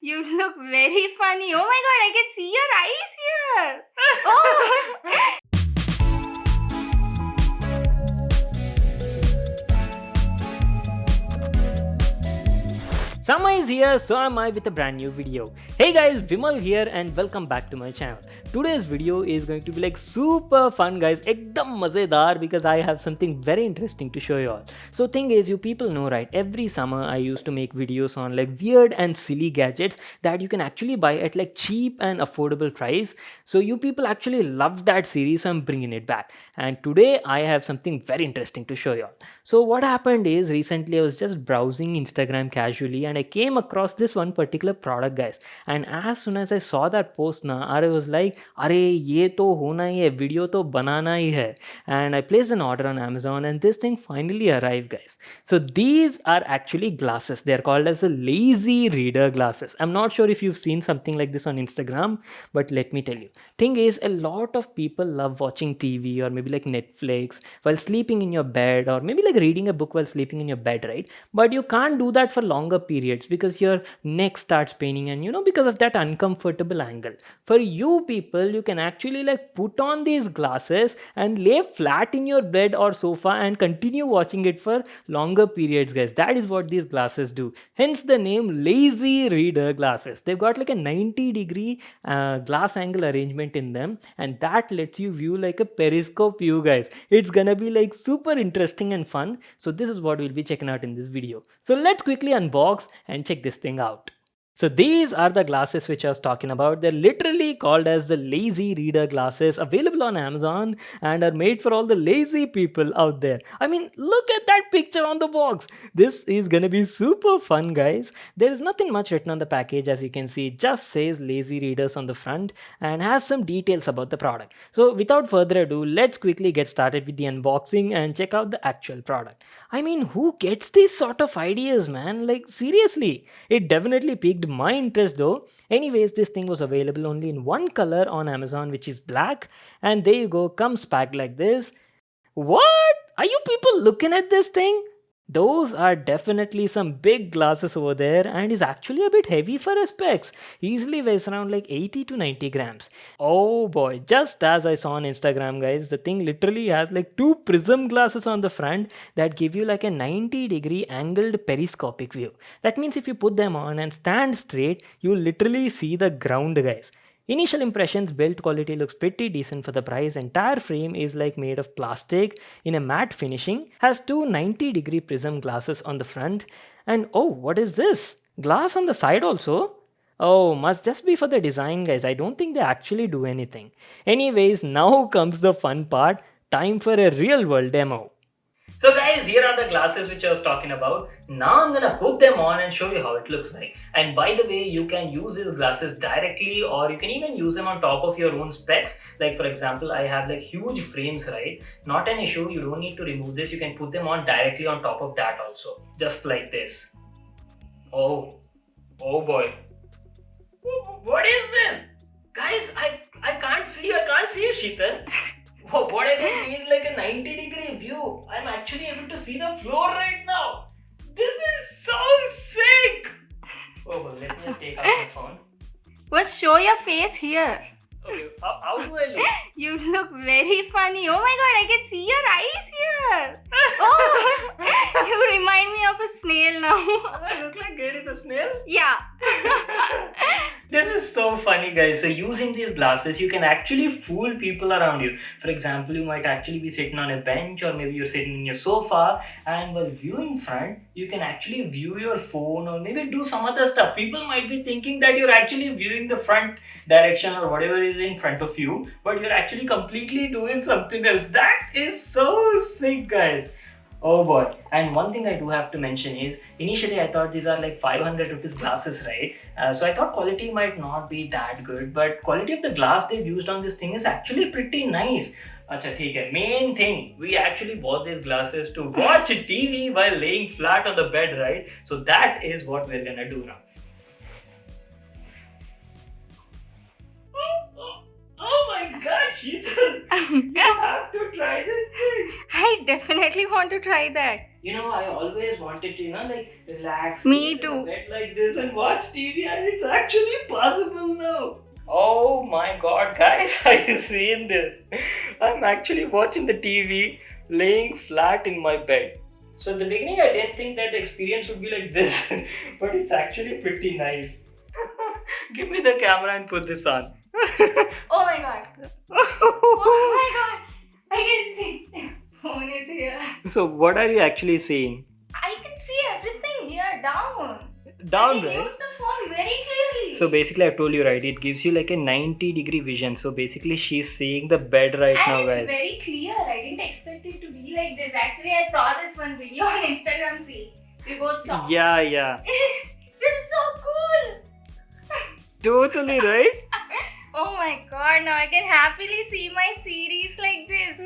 You look very funny. Oh my god, I can see your eyes here. Oh. Summer is here, so am I with a brand new video. Hey guys, Vimal here and welcome back to my channel. Today's video is going to be like super fun guys, ekdam mazedar because I have something very interesting to show you all. So thing is, you people know right, every summer I used to make videos on like weird and silly gadgets that you can actually buy at like cheap and affordable price. So you people actually loved that series, so I'm bringing it back. And today I have something very interesting to show you all. So what happened is recently I was just browsing Instagram casually and I came across this one particular product guys, and as soon as I saw that post I was like अरे ये तो होना ही है, video तो बनाना ही है. And I placed an order on Amazon and this thing finally arrived guys. So these are actually glasses. They are called as a lazy reader glasses. I'm not sure if you've seen something like this on Instagram, but let me tell you, thing is, a lot of people love watching TV or maybe like Netflix while sleeping in your bed, or maybe like reading a book while sleeping in your bed, right? But you can't do that for longer periods because your neck starts paining, and because of that uncomfortable angle. For you people, you can actually like put on these glasses and lay flat in your bed or sofa and continue watching it for longer periods guys. That is what these glasses do, hence the name lazy reader glasses. They've got like a 90-degree glass angle arrangement in them, and that lets you view like a periscope view guys. It's gonna be like super interesting and fun. So this is what we'll be checking out in this video. So let's quickly unbox and check this thing out. So these are the glasses which I was talking about. They're literally called as the lazy reader glasses, available on Amazon and are made for all the lazy people out there. I mean, look at that picture on the box. This is gonna be super fun guys. There is nothing much written on the package, as you can see. It just says lazy readers on the front and has some details about the product. So without further ado, let's quickly get started with the unboxing and check out the actual product. I mean, who gets these sort of ideas, man? Like seriously, it definitely piqued my interest though. Anyways, this thing was available only in one color on Amazon, which is black. And there you go, comes packed like this. What? Are you people looking at this thing? Those are definitely some big glasses over there, and is actually a bit heavy for a specs. Easily weighs around like 80 to 90 grams. Oh boy, just as I saw on Instagram guys, the thing literally has like two prism glasses on the front that give you like a 90-degree angled periscopic view. That means if you put them on and stand straight, you literally see the ground guys. Initial impressions, build quality looks pretty decent for the price. Entire frame is like made of plastic in a matte finishing, has two 90-degree prism glasses on the front, and oh, what is this? Glass on the side also? Oh, must just be for the design guys. I don't think they actually do anything. Anyways, now comes the fun part. Time for a real world demo. So guys, here are the glasses which I was talking about. Now I'm gonna put them on and show you how it looks like. And by the way, you can use these glasses directly, or you can even use them on top of your own specs. Like for example, I have like huge frames, right? Not an issue, you don't need to remove this. You can put them on directly on top of that also. Just like this. Oh boy. What is this? Guys, I can't see you, Sheetal. What I can see is like a 90-degree view. I'm actually able to see the floor right now. This is so sick. Oh, well, let me just take out my phone. Well, show your face here. Okay, how do I look? You look very funny. Oh my god, I can see your eyes here. Oh, you remind me of a snail now. I look like Gary the snail? Yeah. This is so funny guys. So using these glasses, you can actually fool people around you. For example, you might actually be sitting on a bench, or maybe you're sitting in your sofa, and while viewing front, you can actually view your phone or maybe do some other stuff. People might be thinking that you're actually viewing the front direction or whatever is in front of you, but you're actually completely doing something else. That is so sick guys. Oh boy. And one thing I do have to mention is, initially I thought these are like 500 rupees glasses, right? So I thought quality might not be that good, but quality of the glass they've used on this thing is actually pretty nice. Acha, theek hai. Main thing, we actually bought these glasses to watch TV while laying flat on the bed, right? So that is what we're gonna do now. Oh my god, Sheetal! You have to try this thing! I I definitely want to try that. You know, I always wanted to, like relax, Me sit in a too. bed like this and watch TV, and it's actually possible now. Oh my god, guys, are you seeing this? I'm actually watching the TV laying flat in my bed. So, in the beginning, I didn't think that the experience would be like this, but it's actually pretty nice. Give me the camera and put this on. Oh my god. Oh my god. I can see. Phone is here. So, what are you actually seeing? I can see everything here down. Down, I can right? use the phone very clearly. So basically, I told you right, it gives you like a 90-degree vision. So basically, she's seeing the bed right now, and it's guys. very clear. I didn't expect it to be like this. Actually, I saw this one video on Instagram. See, we both saw. Yeah, yeah. This is so cool. Totally right. Oh my god, now I can happily see my series like this.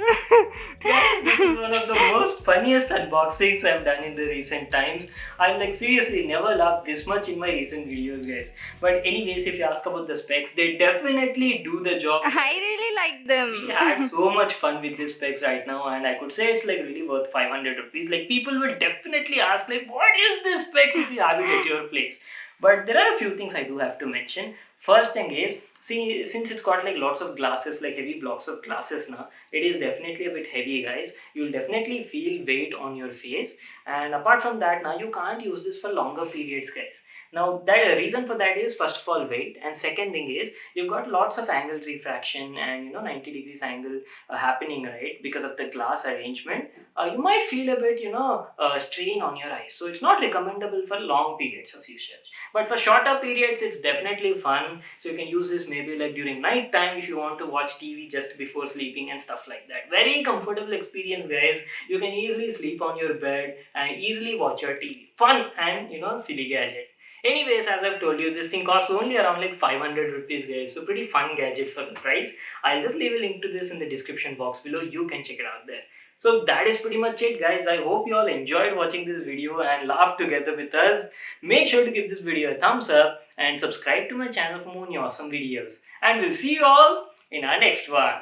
Guys, this is one of the most funniest unboxings I've done in the recent times. I like seriously never laughed this much in my recent videos, guys. But anyways, if you ask about the specs, they definitely do the job. I really like them. We had so much fun with these specs right now, and I could say it's like really worth 500 rupees. Like people will definitely ask like, what is this specs if you have it at your place? But there are a few things I do have to mention. First thing is, see, since it's got like lots of glasses, like heavy blocks of glasses now, it is definitely a bit heavy, guys. You'll definitely feel weight on your face. And apart from that, now you can't use this for longer periods, guys. Now, the reason for that is first of all weight, and second thing is you've got lots of angle refraction and 90 degrees angle happening, right, because of the glass arrangement. You might feel a bit strain on your eyes, so it's not recommendable for long periods of usage. But for shorter periods, it's definitely fun. So you can use this maybe like during night time if you want to watch TV just before sleeping and stuff like that. Very comfortable experience, guys. You can easily sleep on your bed and easily watch your TV. Fun and silly gadget. Anyways, as I've told you, this thing costs only around like 500 rupees, guys. So pretty fun gadget for the price. I'll just leave a link to this in the description box below. You can check it out there. So that is pretty much it, guys. I hope you all enjoyed watching this video and laughed together with us. Make sure to give this video a thumbs up and subscribe to my channel for more awesome videos. And we'll see you all in our next one.